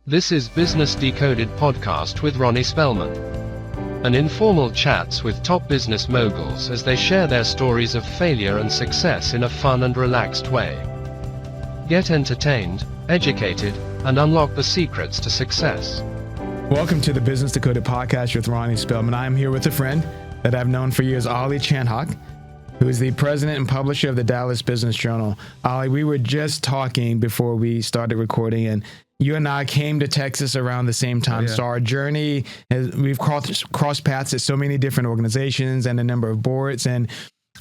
This is Business Decoded podcast with Ronnie Spellman. An informal chats with top business moguls as they share their stories of failure and success in a fun and relaxed way. Get entertained, educated, and unlock the secrets to success. Welcome to the Business Decoded podcast with Ronnie Spellman. I'm here with a friend that I've known for years, Ollie Chandhok, who is the president and publisher of the Dallas Business Journal. Ollie, we were just talking before we started recording, and you and I came to Texas around the same time. Oh, yeah. So our journey, we've crossed paths at so many different organizations and a number of boards, and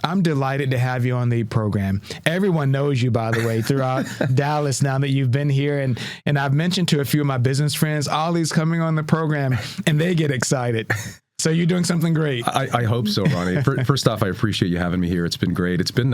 I'm delighted to have you on the program. Everyone knows you, by the way, throughout Dallas now that you've been here. And I've mentioned to a few of my business friends, Ollie's coming on the program, and they get excited. So you're doing something great. I hope so, Ronnie. First off, I appreciate you having me here. It's been great. It's been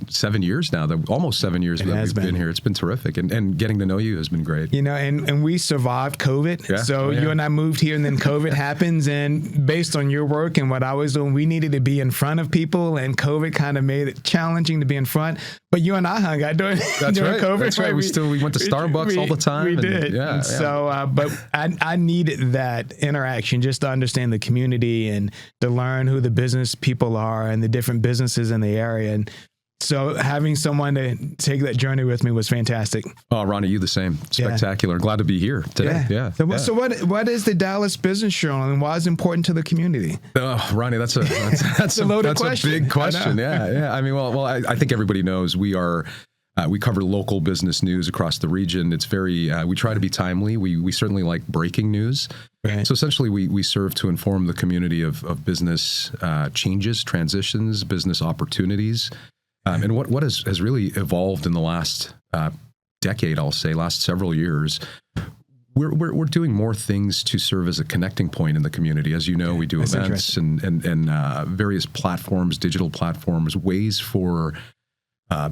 7 years now, almost 7 years that we've been here. It's been terrific. And getting to know you has been great. You know, and we survived COVID. Yeah. So you and I moved here, and then COVID happens. And based on your work and what I was doing, we needed to be in front of people. And COVID kind of made it challenging to be in front. But you and I hung out during COVID. That's right. We went to Starbucks all the time. We did. Yeah. So, but I needed that interaction just to understand the community and to learn who the business people are and the different businesses in the area. And so having someone to take that journey with me was fantastic. Oh, Ronnie, you the same. Spectacular. Glad to be here today. Yeah. So what is the Dallas Business Journal, and why is it important to the community? Oh, Ronnie, that's a loaded question. A big question. Yeah. I mean, well, I think everybody knows we cover local business news across the region. It's very, we try to be timely. We certainly like breaking news. Right. So essentially, we serve to inform the community of business changes, transitions, business opportunities. And what has really evolved in the last decade, I'll say, last several years, we're doing more things to serve as a connecting point in the community. As you know, we do events and various platforms, digital platforms, ways for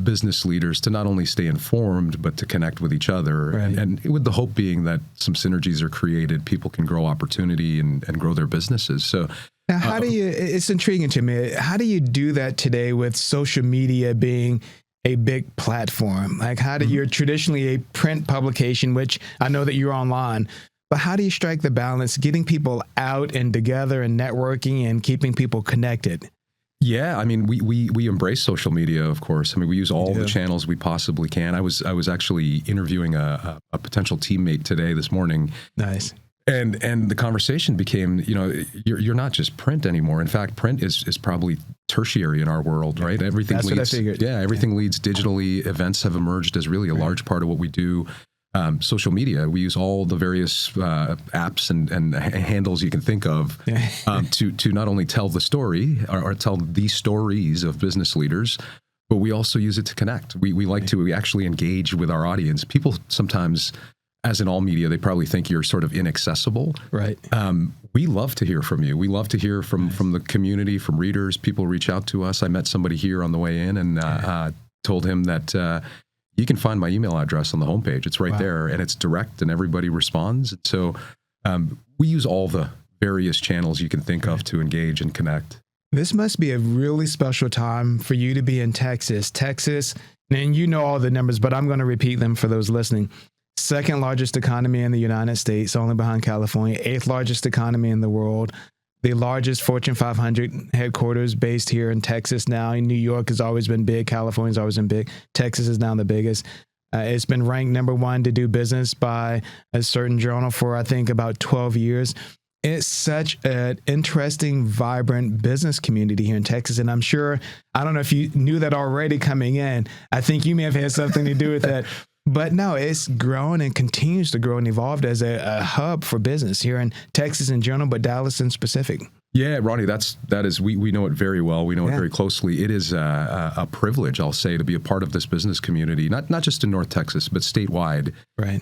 business leaders to not only stay informed, but to connect with each other. Right. And with the hope being that some synergies are created, people can grow opportunity and grow their businesses. So now, how do you, it's intriguing to me, how do you do that today with social media being a big platform? Like you're traditionally a print publication, which I know that you're online, but how do you strike the balance, getting people out and together and networking and keeping people connected? Yeah, I mean, we embrace social media, of course. I mean, we use all the channels we possibly can. I was actually interviewing a potential teammate this morning. Nice. And the conversation became, you're not just print anymore. In fact, print is probably tertiary in our world, right? Everything That's leads, what I figured. Yeah, everything leads digitally. Events have emerged as really a large part of what we do. Social media, we use all the various apps and handles you can think of to not only tell the story or tell the stories of business leaders, but we also use it to connect. We like to actually engage with our audience. People sometimes, as in all media, they probably think you're sort of inaccessible. Right. We love to hear from you. We love to hear from the community, from readers. People reach out to us. I met somebody here on the way in and told him that you can find my email address on the homepage. It's right there, and it's direct, and everybody responds. So we use all the various channels you can think of to engage and connect. This must be a really special time for you to be in Texas. Texas, and you know all the numbers, but I'm going to repeat them for those listening. Second largest economy in the United States, only behind California. Eighth largest economy in the world. The largest Fortune 500 headquarters based here in Texas now. New York has always been big. California's always been big. Texas is now the biggest. It's been ranked number one to do business by a certain journal for, I think, about 12 years. It's such an interesting, vibrant business community here in Texas. And I'm sure, I don't know if you knew that already coming in. I think you may have had something to do with that. But no, it's grown and continues to grow and evolved as a hub for business here in Texas in general, but Dallas in specific. Yeah, Ronnie, that is we know it very well. We know it very closely. It is a privilege, I'll say, to be a part of this business community, not just in North Texas, but statewide. Right.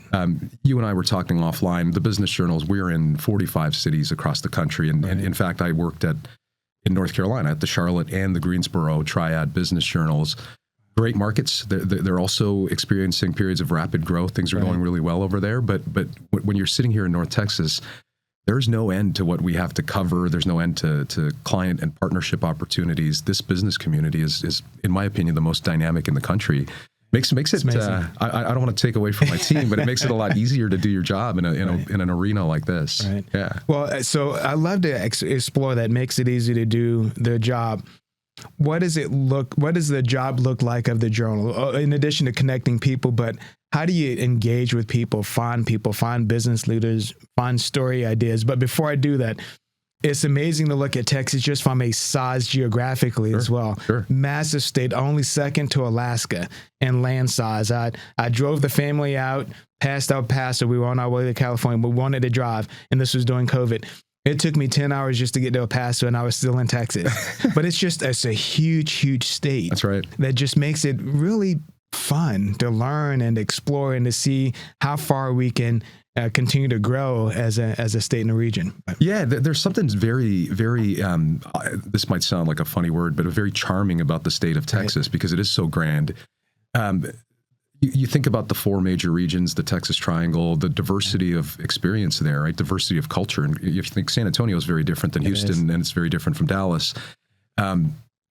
You and I were talking offline. The business journals, we're in 45 cities across the country. And in fact, I worked in North Carolina at the Charlotte and the Greensboro Triad Business Journals. Great markets. They're also experiencing periods of rapid growth. Things are going really well over there. But when you're sitting here in North Texas, there's no end to what we have to cover. There's no end to client and partnership opportunities. This business community is, in my opinion, the most dynamic in the country. Makes it. I don't want to take away from my team, but it makes it a lot easier to do your job in an arena like this. Right. Yeah. Well, so I love to explore that. Makes it easy to do their job. What does the job look like of the journal? In addition to connecting people, but how do you engage with people, find business leaders, find story ideas? But before I do that, it's amazing to look at Texas just from a size geographically as well. Sure. Massive state, only second to Alaska in land size. I drove the family out, passed El Paso. We were on our way to California. We wanted to drive, and this was during COVID. It took me 10 hours just to get to El Paso, and I was still in Texas. But it's a huge, huge state. That's right. That just makes it really fun to learn and explore and to see how far we can continue to grow as a state in the region. Yeah, there's something very, very, this might sound like a funny word, but very charming about the state of Texas, because it is so grand. You think about the four major regions, the Texas Triangle, the diversity of experience there, right? Diversity of culture. And you think San Antonio is very different than Houston, and it's very different from Dallas.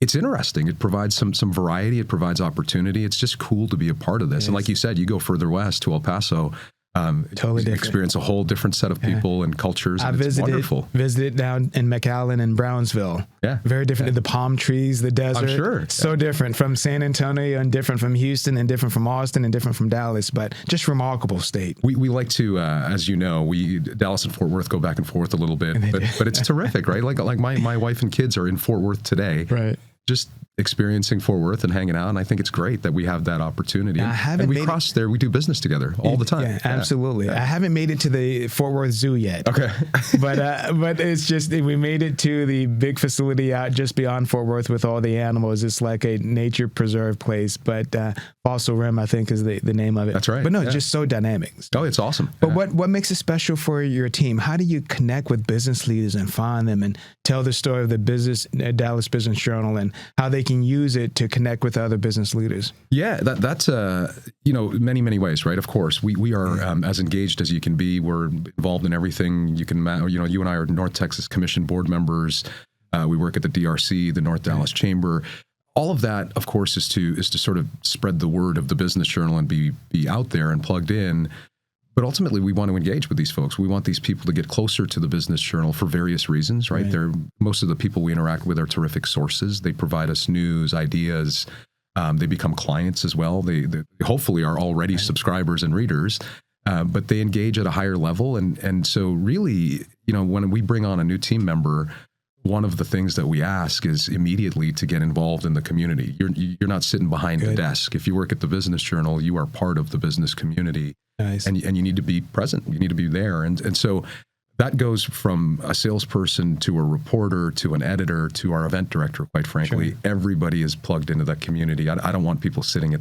It's interesting. It provides some variety. It provides opportunity. It's just cool to be a part of this. And like you said, you go further west to El Paso, totally different. Experience a whole different set of people and cultures. And it's wonderful. Visited down in McAllen and Brownsville. Yeah. Very different. The palm trees, the desert. I'm sure. So different from San Antonio and different from Houston and different from Austin and different from Dallas, but just remarkable state. We like to, as you know, Dallas and Fort Worth go back and forth a little bit, but it's terrific, right? Like my wife and kids are in Fort Worth today. Right. Just experiencing Fort Worth and hanging out. And I think it's great that we have that opportunity. And we cross there. We do business together all the time. Yeah, absolutely. I haven't made it to the Fort Worth Zoo yet. Okay. but it's just, we made it to the big facility out just beyond Fort Worth with all the animals. It's like a nature preserve place, but Fossil Rim, I think, is the name of it. That's right. But no, it's just so dynamic. Oh, it's awesome. But what makes it special for your team? How do you connect with business leaders and find them and tell the story of the Dallas Business Journal and how they can use it to connect with other business leaders? Yeah, that's many, many ways, right? Of course, we are as engaged as you can be. We're involved in everything. You and I are North Texas Commission board members. We work at the DRC, the North Dallas Chamber. All of that, of course, is to sort of spread the word of the Business Journal and be out there and plugged in. But ultimately, we want to engage with these folks. We want these people to get closer to the Business Journal for various reasons, right? Most of the people we interact with are terrific sources. They provide us news, ideas. They become clients as well. They hopefully are already subscribers and readers, but they engage at a higher level. And so really, when we bring on a new team member, one of the things that we ask is immediately to get involved in the community. You're not sitting behind the desk. If you work at the Business Journal, you are part of the business community. Nice. And you need to be present. You need to be there. And so that goes from a salesperson to a reporter to an editor to our event director, quite frankly. Sure. Everybody is plugged into that community. I don't want people sitting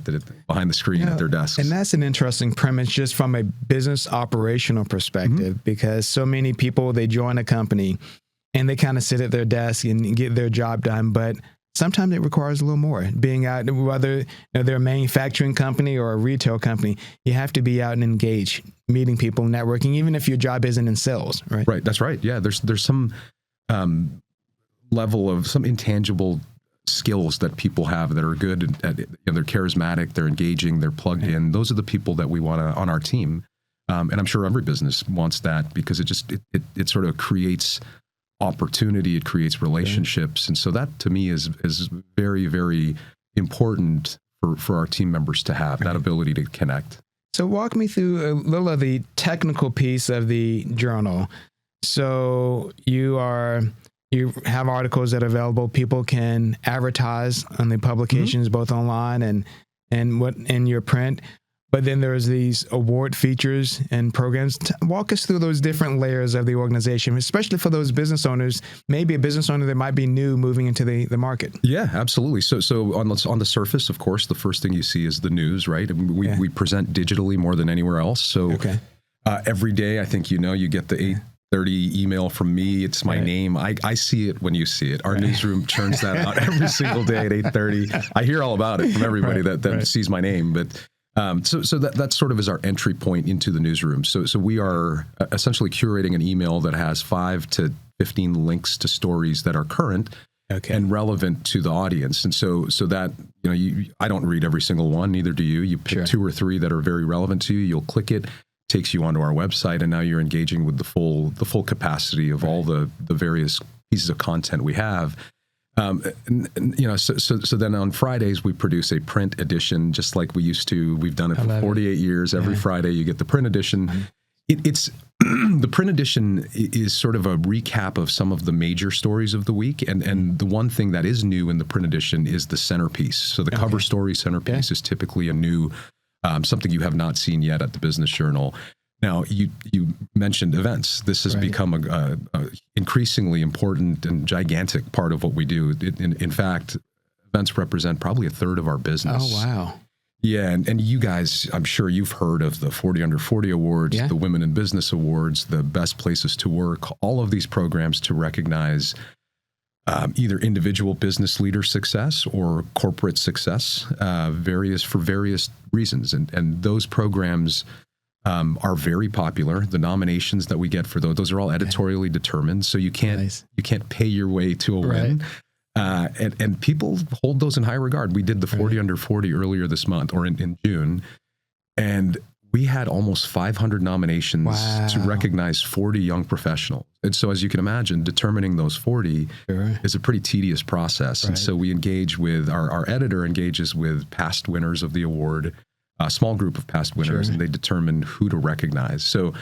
behind the screen at their desks. And that's an interesting premise just from a business operational perspective, because so many people, they join a company and they kind of sit at their desk and get their job done. But sometimes it requires a little more. Being out, whether they're a manufacturing company or a retail company, you have to be out and engage, meeting people, networking, even if your job isn't in sales, right? Right, that's right. Yeah, there's some level of some intangible skills that people have that are good at they're charismatic, they're engaging, they're plugged in. Those are the people that we want on our team. And I'm sure every business wants that, because it sort of creates opportunity, it creates relationships. And so that to me is very, very important for our team members to have that ability to connect. So walk me through a little of the technical piece of the journal. So you have articles that are available. People can advertise on the publications, both online and in your print. But then there's these award features and programs. Walk us through those different layers of the organization, especially for those business owners, maybe a business owner that might be new moving into the market. Yeah, absolutely. So on the surface, of course, the first thing you see is the news, right? We present digitally more than anywhere else. So every day, I think you get the 8:30 email from me. It's my name. I see it when you see it. Our newsroom churns that out every single day at 8:30. I hear all about it from everybody that sees my name, but so that sort of is our entry point into the newsroom. So we are essentially curating an email that has 5 to 15 links to stories that are current and relevant to the audience. And so that, I don't read every single one, neither do you. You pick 2 or 3 that are very relevant to you. You'll click it, takes you onto our website, and now you're engaging with the full capacity of all the various pieces of content we have. So then on Fridays we produce a print edition, just like we used to. We've done it for 48 years. Every Friday you get the print edition. It's the print edition is sort of a recap of some of the major stories of the week, and the one thing that is new in the print edition is the centerpiece. So the cover story centerpiece is typically a new something you have not seen yet at the Business Journal. Now, you mentioned events. This has become a increasingly important and gigantic part of what we do. In fact, events represent probably a third of our business. Oh, wow. Yeah, and you guys, I'm sure you've heard of the 40 Under 40 Awards, the Women in Business Awards, the Best Places to Work, all of these programs to recognize either individual business leader success or corporate success, for various reasons. And those programs are very popular. The nominations that we get for those are all editorially determined, so you can't pay your way to a win. And people hold those in high regard. We did the 40 Under 40 earlier this month, or in June, and we had almost 500 nominations to recognize 40 young professionals. And so, as you can imagine, determining those 40 is a pretty tedious process. And so we engage with, our editor engages with past winners of the award, a small group of past winners, and they determine who to recognize. So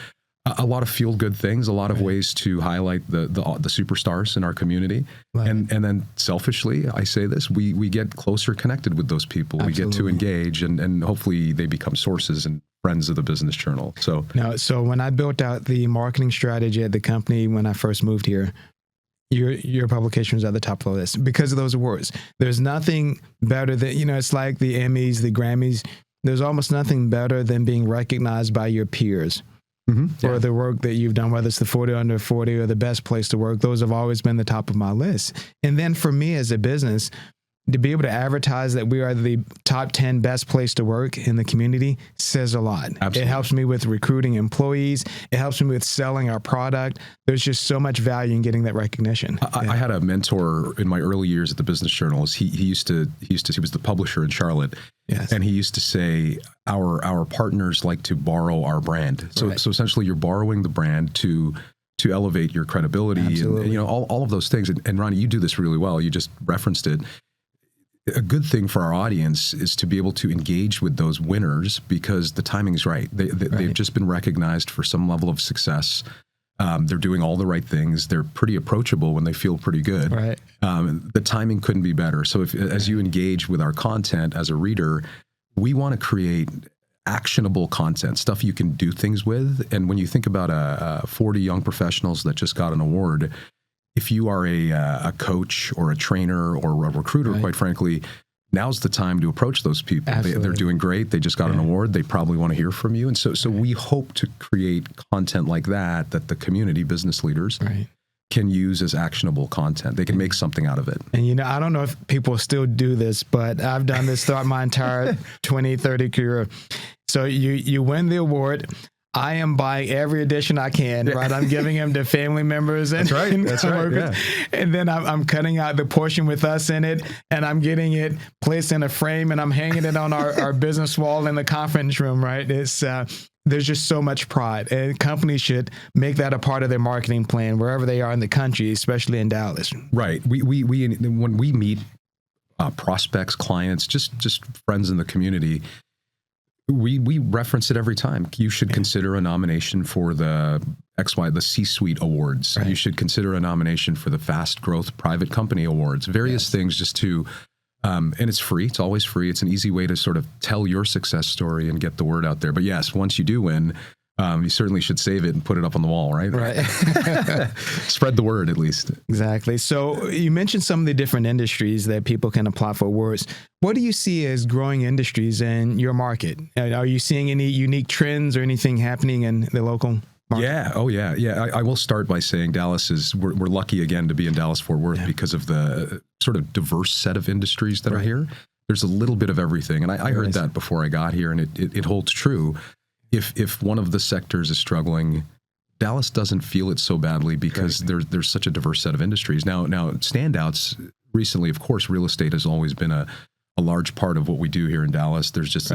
a lot of feel-good things, a lot of ways to highlight the superstars in our community. And then selfishly, I say this, we get closer connected with those people. Absolutely. We get to engage, and hopefully they become sources and friends of the Business Journal. So when I built out the marketing strategy at the company when I first moved here, your publication was at the top of the list because of those awards. There's nothing better than, it's like the Emmys, the Grammys. There's almost nothing better than being recognized by your peers for the work that you've done, whether it's the 40 Under 40 or the Best Place to Work. Those have always been the top of my list. And then for me as a business, to be able to advertise that we are the top 10 best place to work in the community says a lot. Absolutely. It helps me with recruiting employees. It helps me with selling our product. There's just so much value in getting that recognition. I had a mentor in my early years at the Business Journal. He was the publisher in Charlotte. Yes. And he used to say, our partners like to borrow our brand. So essentially you're borrowing the brand to elevate your credibility and all of those things. And Ronnie, you do this really well. You just referenced it. A good thing for our audience is to be able to engage with those winners because the timing's right. They've just been recognized for some level of success. They're doing all the right things. They're pretty approachable when they feel pretty good. Right. The timing couldn't be better. So as you engage with our content as a reader, we want to create actionable content, stuff you can do things with. And when you think about 40 young professionals that just got an award, if you are a coach or a trainer or a recruiter, quite frankly, now's the time to approach those people. They're doing great. They just got an award. They probably want to hear from you. And so we hope to create content like that the community business leaders can use as actionable content. They can make something out of it. And, I don't know if people still do this, but I've done this throughout my entire 20, 30 career. So you win the award. I am buying every edition I can, right? I'm giving them to family members and That's right. Yeah. And then I'm cutting out the portion with us in it, and I'm getting it placed in a frame, and I'm hanging it on our business wall in the conference room, right? It's there's just so much pride, and companies should make that a part of their marketing plan wherever they are in the country, especially in Dallas. Right. We when we meet prospects, clients, just friends in the community, we reference it every time. You should consider a nomination for the C-Suite Awards. You should consider a nomination for the Fast Growth Private Company Awards. Various things just to, and it's free. It's always free. It's an easy way to sort of tell your success story and get the word out there. But yes, once you do win, you certainly should save it and put it up on the wall, right? Spread the word, at least. Exactly. So you mentioned some of the different industries that people can apply for awards. What do you see as growing industries in your market? Are you seeing any unique trends or anything happening in the local market? Yeah. Oh, yeah. Yeah. I will start by saying we're lucky again to be in Dallas-Fort Worth because of the sort of diverse set of industries that are here. There's a little bit of everything. And I heard that before I got here, and it holds true. If one of the sectors is struggling, Dallas doesn't feel it so badly because there's such a diverse set of industries. Now standouts recently, of course, real estate has always been a large part of what we do here in Dallas. There's just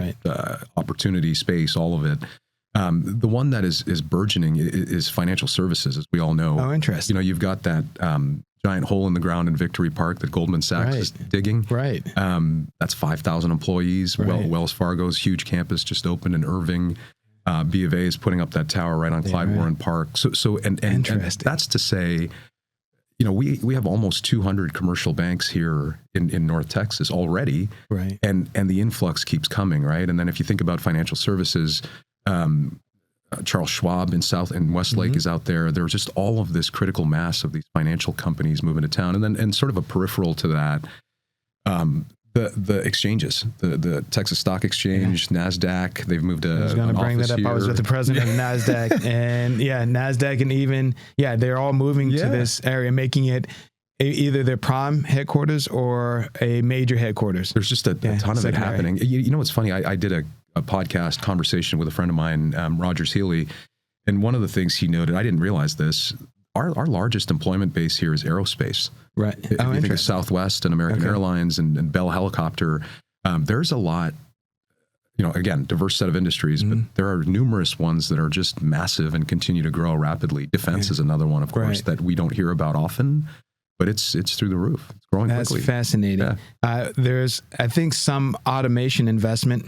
opportunity, space, all of it. The one that is burgeoning is financial services, as we all know. Oh, interesting. You know, you've got that giant hole in the ground in Victory Park that Goldman Sachs is digging. Right. That's 5,000 employees. Right. Wells Fargo's huge campus just opened in Irving. B of A is putting up that tower right on Clyde Warren Park. So and that's to say, you know, we have almost 200 commercial banks here in North Texas already. Right. And the influx keeps coming, right? And then if you think about financial services, Charles Schwab in Westlake is out there. There's just all of this critical mass of these financial companies moving to town. And sort of a peripheral to that, the exchanges, the Texas Stock Exchange, NASDAQ, they've moved to I was going to bring that up. Here. I was with the president of NASDAQ, and NASDAQ and even, they're all moving to this area, making it either their prime headquarters or a major headquarters. There's just a ton of it happening. You know what's funny? I did a podcast conversation with a friend of mine, Rogers Healy, and one of the things he noted, I didn't realize this, our largest employment base here is aerospace. Right. If you think of Southwest and American Airlines and Bell Helicopter, there's a lot, you know, again, diverse set of industries, but there are numerous ones that are just massive and continue to grow rapidly. Defense is another one, of course, that we don't hear about often, but it's through the roof. It's growing quickly. That's fascinating. Yeah. There's, I think, some automation investment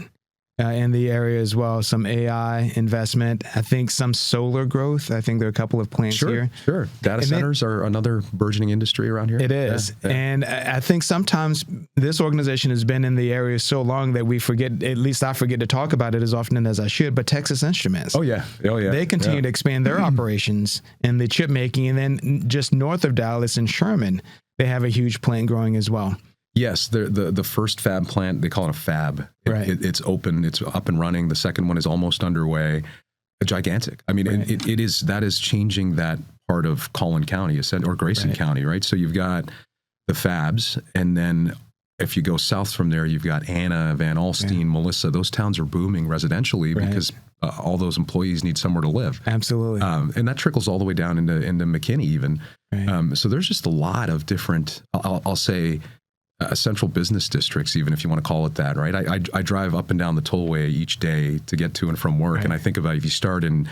in the area as well, some AI investment. I think some solar growth. I think there are a couple of plants here. Sure. Data centers are another burgeoning industry around here. It is. Yeah. And I think sometimes this organization has been in the area so long that we forget, at least I forget to talk about it as often as I should, but Texas Instruments. Oh, yeah. They continue to expand their operations in the chip making. And then just north of Dallas in Sherman, they have a huge plant growing as well. Yes, the first fab plant, they call it a fab. It's open, it's up and running. The second one is almost underway. Gigantic. I mean, that is changing that part of Collin County or Grayson County, right? So you've got the fabs, and then if you go south from there, you've got Anna, Van Alstyne, Melissa. Those towns are booming residentially because all those employees need somewhere to live. Absolutely. And that trickles all the way down into McKinney even. Right. So there's just a lot of different, I'll say, central business districts, even if you want to call it that, right? I drive up and down the tollway each day to get to and from work. And I think about if you start in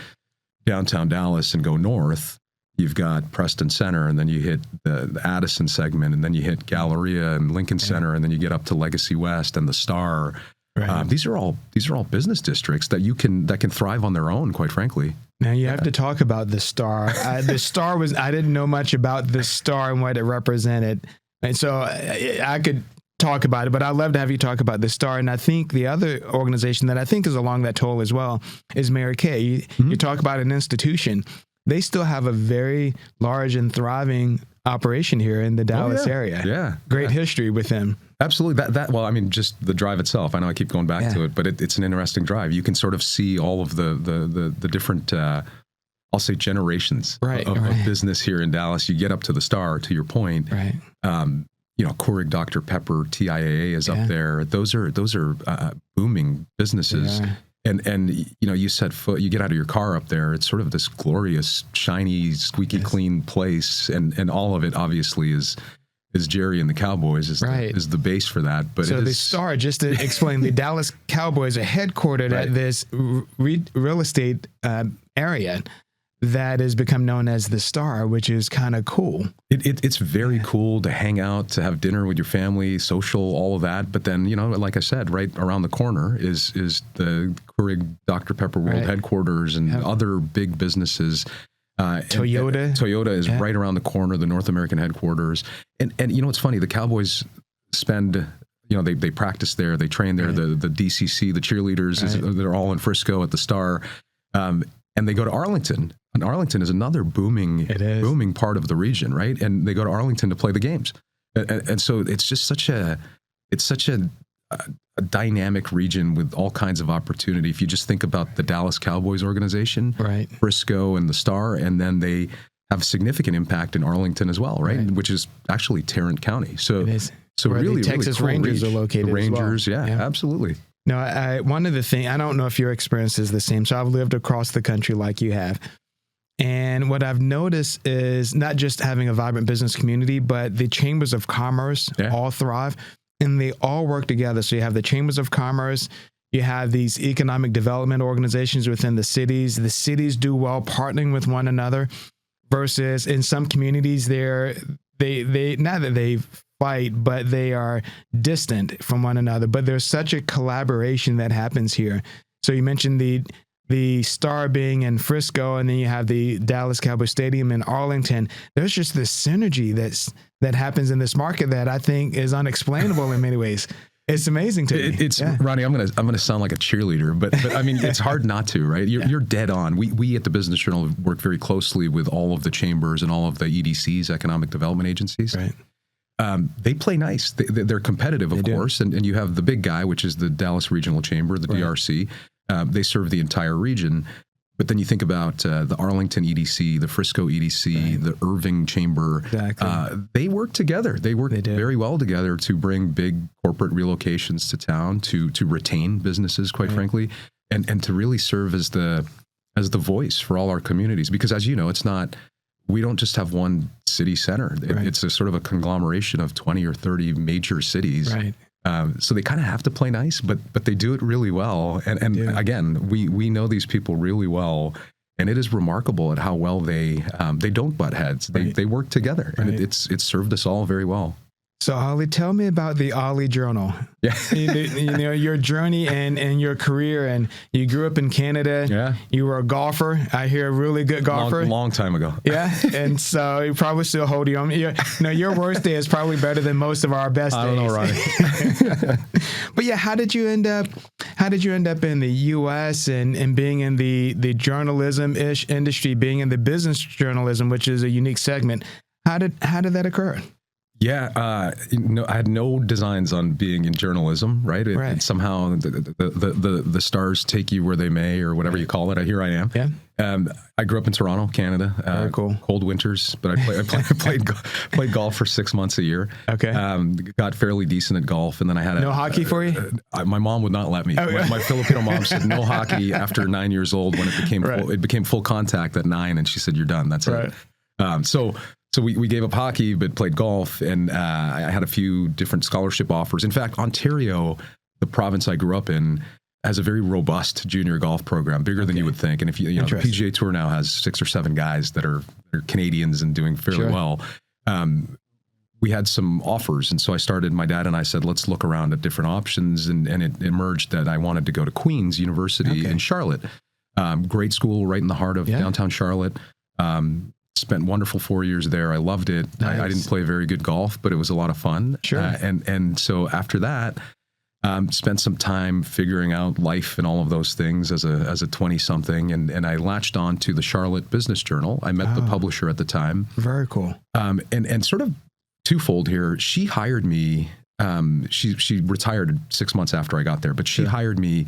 downtown Dallas and go north, you've got Preston Center, and then you hit the Addison segment, and then you hit Galleria and Lincoln Center, and then you get up to Legacy West and the Star. Right. These are all business districts that can thrive on their own, quite frankly. Now you have to talk about the Star. The Star I didn't know much about the Star and what it represented. And so I could talk about it, but I'd love to have you talk about the Star. And I think the other organization that I think is along that toll as well is Mary Kay. You talk about an institution. They still have a very large and thriving operation here in the Dallas area. Yeah. Great history with them. Absolutely. Well, I mean, just the drive itself. I know I keep going back to it, but it's an interesting drive. You can sort of see all of the different I'll say generations of business here in Dallas. You get up to the Star, to your point. Right. You know, Keurig Dr. Pepper, TIAA is up there. Those are booming businesses. And you know, you set foot, you get out of your car up there. It's sort of this glorious, shiny, squeaky clean place, and all of it obviously is Jerry and the Cowboys is the base for that. But so the Star, just to explain, the Dallas Cowboys are headquartered at this real estate area that has become known as the Star, which is kind of cool. It's very cool to hang out, to have dinner with your family, social, all of that. But then, you know, like I said, right around the corner is the Keurig Dr. Pepper World headquarters and other big businesses. Toyota is right around the corner, the North American headquarters. And you know, it's funny, the Cowboys spend, you know, they practice there, they train there, the DCC, the cheerleaders, they're all in Frisco at the Star. And they go to Arlington. And Arlington is another booming part of the region, right? And they go to Arlington to play the games. And so it's just such a dynamic region with all kinds of opportunity. If you just think about the Dallas Cowboys organization, Frisco and the Star, and then they have significant impact in Arlington as well, right? Which is actually Tarrant County. So, where really, the Texas cool Rangers are located the Rangers, as well. Absolutely. No, one of the things, I don't know if your experience is the same. So I've lived across the country like you have. And what I've noticed is not just having a vibrant business community, but the chambers of commerce all thrive and they all work together. So you have the chambers of commerce, you have these economic development organizations within the cities. The cities do well partnering with one another versus in some communities they not that they fight, but they are distant from one another. But there's such a collaboration that happens here. So you mentioned the Star being in Frisco, and then you have the Dallas Cowboy Stadium in Arlington. There's just this synergy that happens in this market that I think is unexplainable in many ways. It's amazing to me. Ronnie, I'm gonna sound like a cheerleader, but I mean it's hard not to, right? You're dead on. We at the Business Journal work very closely with all of the chambers and all of the EDCs, economic development agencies. Right. They play nice. They're competitive, of course, and you have the big guy, which is the Dallas Regional Chamber, the DRC. They serve the entire region. But then you think about the Arlington EDC, the Frisco EDC, the Irving Chamber. Exactly. They work together. They work very well together to bring big corporate relocations to town, to retain businesses, quite frankly, and to really serve as the voice for all our communities. Because as you know, we don't just have one city center. It's a sort of a conglomeration of 20 or 30 major cities. Right. So they kind of have to play nice, but they do it really well. And again, we know these people really well, and it is remarkable at how well they don't butt heads. They work together, and it's served us all very well. So, Ollie, tell me about the Ollie Journal. Yeah. Your journey and your career. And you grew up in Canada. Yeah. You were a golfer. I hear a really good golfer. Long time ago. Yeah. And so you probably still hold you on. Your worst day is probably better than most of our best days. I don't know, Ronnie. But yeah, how did you end up in the U.S. and being in the journalism-ish industry, being in the business journalism, which is a unique segment? How did that occur? Yeah, I had no designs on being in journalism, right? It somehow the stars take you where they may, or whatever you call it. Here I am. Yeah. I grew up in Toronto, Canada. Very cool. Cold winters, but I played golf for 6 months a year. Okay. Got fairly decent at golf, and then I had no hockey for you. My mom would not let me. My Filipino mom said no hockey after 9 years old. When it became full contact at 9, and she said you're done. That's it. So we gave up hockey, but played golf, and I had a few different scholarship offers. In fact, Ontario, the province I grew up in, has a very robust junior golf program, bigger than you would think. And if you know, the PGA Tour now has 6 or 7 guys that are Canadians and doing fairly well. We had some offers, and so my dad and I said, let's look around at different options, and it emerged that I wanted to go to Queen's University in Charlotte. Great school right in the heart of downtown Charlotte. Spent wonderful 4 years there. I loved it. Nice. I didn't play very good golf, but it was a lot of fun. Sure. And so after that, spent some time figuring out life and all of those things as a 20-something, and I latched on to the Charlotte Business Journal. I met the publisher at the time. Very cool. And sort of twofold here. She hired me. She retired 6 months after I got there, but she hired me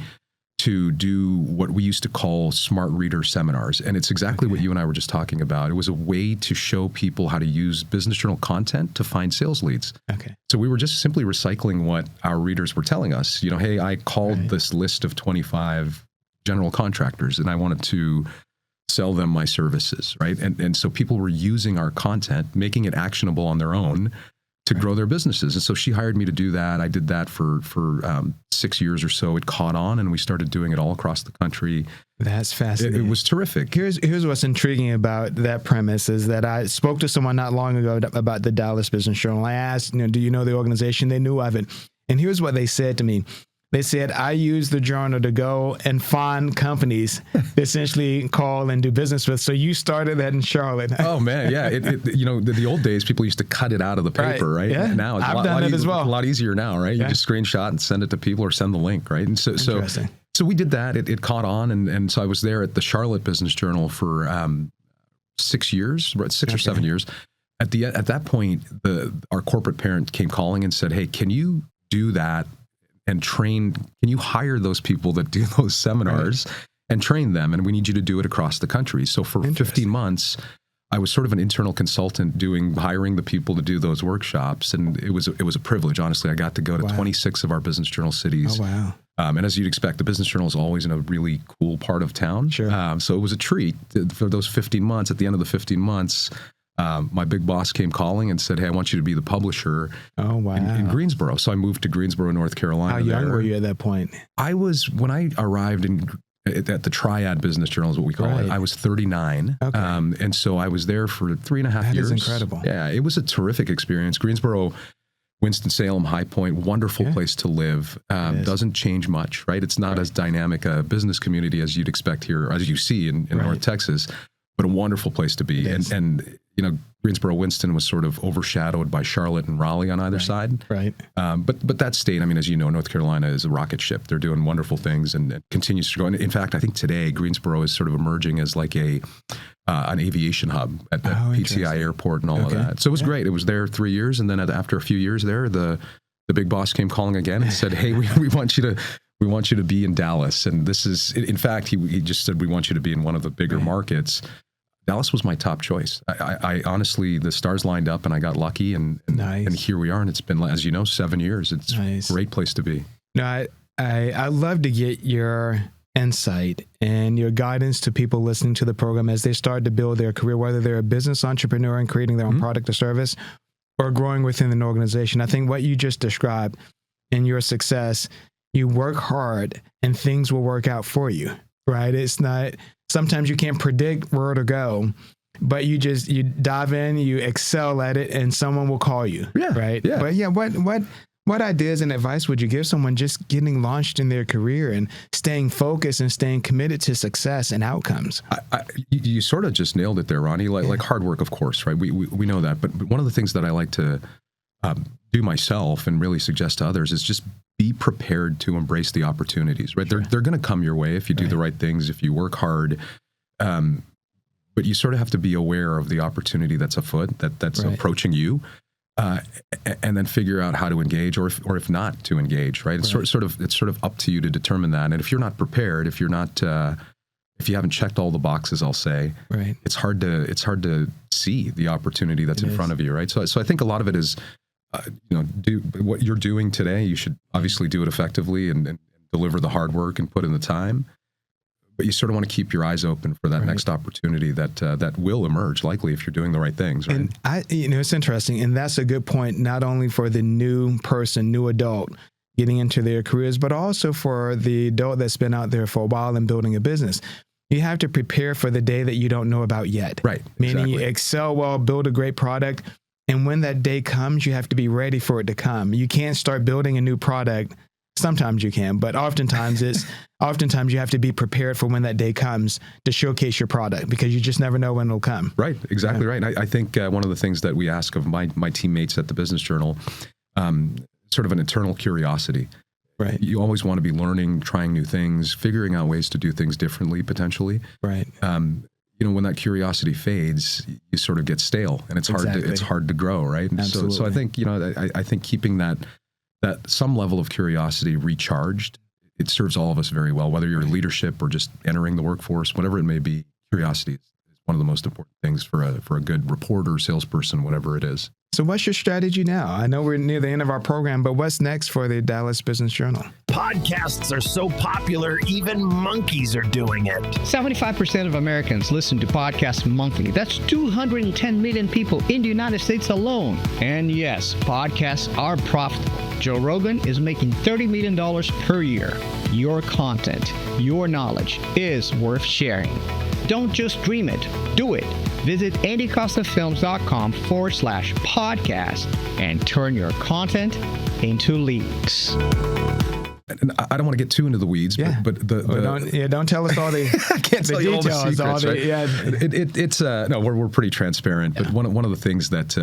to do what we used to call smart reader seminars. And it's exactly what you and I were just talking about. It was a way to show people how to use business journal content to find sales leads. Okay. So we were just simply recycling what our readers were telling us. Hey, I called this list of 25 general contractors, and I wanted to sell them my services, right? And so people were using our content, making it actionable on their own to grow their businesses. And so she hired me to do that. I did that for 6 years or so. It caught on, and we started doing it all across the country. That's fascinating. It was terrific. Here's what's intriguing about that premise is that I spoke to someone not long ago about the Dallas Business Journal. I asked, do you know the organization? They knew of it. And here's what they said to me. They said, I use the journal to go and find companies to essentially call and do business with. So you started that in Charlotte. Oh, man. Yeah. The old days, people used to cut it out of the paper, right? Yeah. Now it's a lot easier now, right? You just screenshot and send it to people or send the link, right? And so we did that. It caught on. And so I was there at the Charlotte Business Journal for 6 years, 6 or 7 years. At that point, our corporate parent came calling and said, hey, can you do that? And can you hire those people that do those seminars and train them? And we need you to do it across the country. So for 15 months, I was sort of an internal consultant hiring the people to do those workshops. And it was a privilege, honestly. I got to go to 26 of our Business Journal cities. Oh, wow. And as you'd expect, the Business Journal is always in a really cool part of town. Sure. So it was a treat for those 15 months. At the end of the 15 months, my big boss came calling and said, "Hey, I want you to be the publisher in Greensboro." So I moved to Greensboro, North Carolina. How young were you at that point? When I arrived at the Triad Business Journal is what we call it. I was 39. Okay. And so I was there for 3.5 years. That is incredible. Yeah, it was a terrific experience. Greensboro, Winston-Salem, High Point, wonderful place to live. Doesn't change much, right? It's not as dynamic a business community as you'd expect here, as you see in North Texas, but a wonderful place to be. And Greensboro, Winston was sort of overshadowed by Charlotte and Raleigh on either side. Right. But that state, I mean, as you know, North Carolina is a rocket ship. They're doing wonderful things and it continues to grow. And in fact, I think today Greensboro is sort of emerging as like an aviation hub at PTI Airport and all of that. So it was great. It was there 3 years, and then after a few years there, the big boss came calling again and said, "Hey, we want you to be in Dallas." And this is, in fact, he just said, "We want you to be in one of the bigger markets." Dallas was my top choice. I honestly, the stars lined up and I got lucky and here we are. And it's been, as you know, 7 years. It's a great place to be. No, I love to get your insight and your guidance to people listening to the program as they start to build their career, whether they're a business entrepreneur and creating their own product or service or growing within an organization. I think what you just described in your success, you work hard and things will work out for you, right? It's not... Sometimes you can't predict where to go, but you dive in, you excel at it, and someone will call you. Yeah. Right. Yeah. But what ideas and advice would you give someone just getting launched in their career and staying focused and staying committed to success and outcomes? You sort of just nailed it there, Ronnie. Like hard work, of course, right? We know that. But one of the things that I like to do myself and really suggest to others is just be prepared to embrace the opportunities, right? Sure. They're going to come your way if you do the right things, if you work hard. But you sort of have to be aware of the opportunity that's afoot, that's approaching you, and then figure out how to engage, or if not to engage, right? It's sort of up to you to determine that. And if you're not prepared, if you haven't checked all the boxes, I'll say, it's hard to see the opportunity that's in front of you, right? So I think a lot of it is, do what you're doing today. You should obviously do it effectively and deliver the hard work and put in the time. But you sort of want to keep your eyes open for that next opportunity that will emerge, likely if you're doing the right things. Right? And it's interesting, and that's a good point. Not only for the new person, new adult getting into their careers, but also for the adult that's been out there for a while and building a business. You have to prepare for the day that you don't know about yet. Right. Meaning you excel well, build a great product. And when that day comes, you have to be ready for it to come. You can't start building a new product. Sometimes you can, but oftentimes you have to be prepared for when that day comes to showcase your product, because you just never know when it'll come. Right. Exactly right. I think one of the things that we ask of my teammates at the Business Journal, sort of an internal curiosity. Right. You always want to be learning, trying new things, figuring out ways to do things differently, potentially. Right. When that curiosity fades, you sort of get stale, and it's hard to grow, right? And so I think I think keeping that some level of curiosity recharged, it serves all of us very well. Whether you're in leadership or just entering the workforce, whatever it may be, curiosity is one of the most important things for a good reporter, salesperson, whatever it is. So what's your strategy now? I know we're near the end of our program, but what's next for the Dallas Business Journal? Podcasts are so popular, even monkeys are doing it. 75% of Americans listen to podcasts monthly. That's 210 million people in the United States alone. And yes, podcasts are profitable. Joe Rogan is making $30 million per year. Your content, your knowledge is worth sharing. Don't just dream it, do it. Visit andycostafilms.com/podcast and turn your content into leads. And I don't want to get too into the weeds, but don't tell us all the I can't tell you all the secrets. Right? No, we're pretty transparent. But one of the things that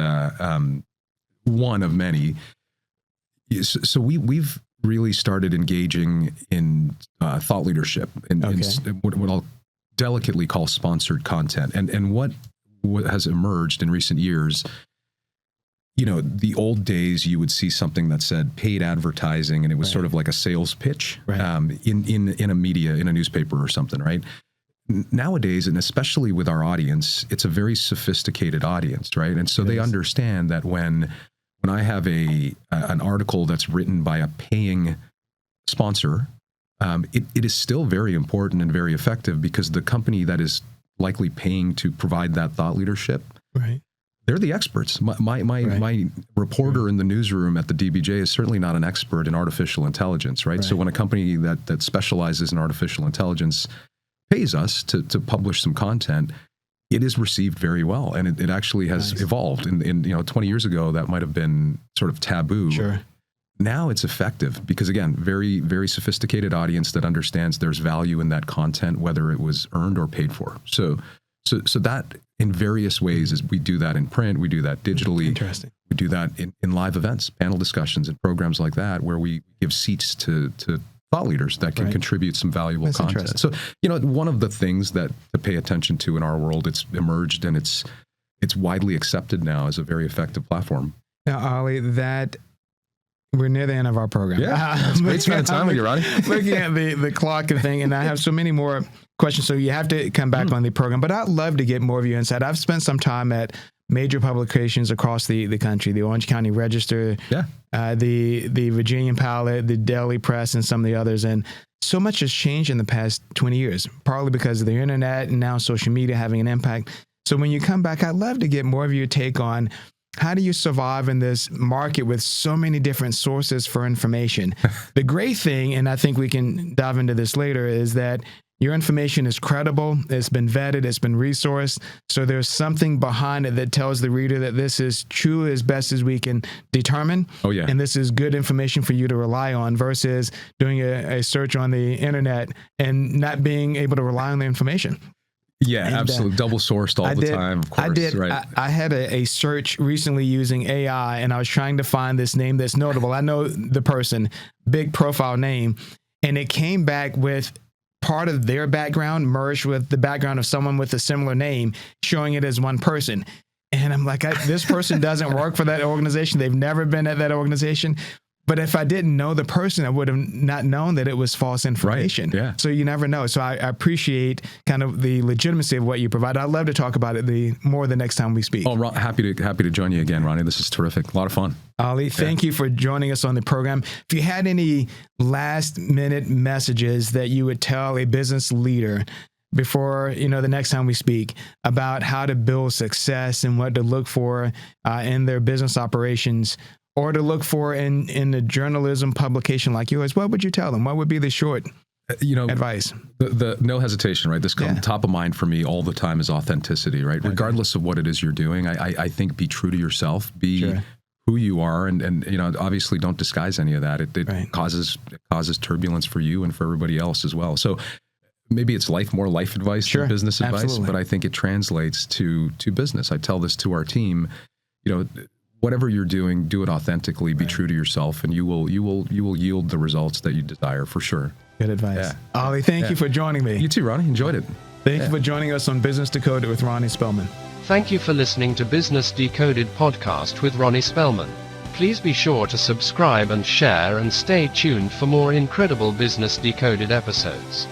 one of many. So we've really started engaging in thought leadership in what I'll delicately call sponsored content, and what has emerged in recent years. The old days, you would see something that said paid advertising, and it was sort of like a sales pitch in a media, in a newspaper or something, right? Nowadays, and especially with our audience, it's a very sophisticated audience, right? And so they understand that when I have an article that's written by a paying sponsor, it is still very important and very effective because the company that is likely paying to provide that thought leadership, right, they're the experts. My reporter in the newsroom at the DBJ is certainly not an expert in artificial intelligence, right? So when a company that specializes in artificial intelligence pays us to publish some content, it is received very well, and it actually has evolved. In 20 years ago, that might have been sort of taboo. Sure. Now it's effective because, again, very, very sophisticated audience that understands there's value in that content, whether it was earned or paid for. So that in various ways is we do that in print, we do that digitally. Interesting. We do that in live events, panel discussions, and programs like that, where we give seats to thought leaders that can contribute some valuable content. So, one of the things that to pay attention to in our world, it's emerged and it's widely accepted now as a very effective platform. Now, Ollie, we're near the end of our program. Yeah, it's great spending time with you, Ronnie. Looking at the clock and thing, and I have so many more questions, so you have to come back on the program. But I'd love to get more of your insight. I've spent some time at major publications across the country, the Orange County Register, the Virginia Pilot, the Daily Press, and some of the others. And so much has changed in the past 20 years, partly because of the internet and now social media having an impact. So when you come back, I'd love to get more of your take on how do you survive in this market with so many different sources for information? The great thing, and I think we can dive into this later, is that your information is credible, it's been vetted, it's been resourced, so there's something behind it that tells the reader that this is true as best as we can determine, and this is good information for you to rely on, versus doing a search on the internet and not being able to rely on the information. Yeah, and, absolutely. Double sourced all the time, of course. I had a search recently using AI, and I was trying to find this name that's notable. I know the person, big profile name, and it came back with part of their background merged with the background of someone with a similar name, showing it as one person. And I'm like, this person doesn't work for that organization. They've never been at that organization. But if I didn't know the person, I would have not known that it was false information. Right. Yeah. So you never know. So I appreciate kind of the legitimacy of what you provide. I'd love to talk about it more the next time we speak. Oh, happy to join you again, Ronnie. This is terrific. A lot of fun. Ollie, thank you for joining us on the program. If you had any last minute messages that you would tell a business leader before, the next time we speak about how to build success and what to look for in their business operations, or to look for in a journalism publication like yours, what would you tell them? What would be the short advice? The no hesitation, right? This comes top of mind for me all the time is authenticity, right? Okay. Regardless of what it is you're doing, I think be true to yourself, be who you are, and obviously don't disguise any of that. It causes turbulence for you and for everybody else as well. So maybe it's more life advice than business advice, but I think it translates to business. I tell this to our team, whatever you're doing, do it authentically, be true to yourself, and you will yield the results that you desire for sure. Good advice. Yeah. Ollie, thank you for joining me. You too, Ronnie. Enjoyed it. Thank you for joining us on Business Decoded with Ronnie Spellman. Thank you for listening to Business Decoded podcast with Ronnie Spellman. Please be sure to subscribe and share, and stay tuned for more incredible Business Decoded episodes.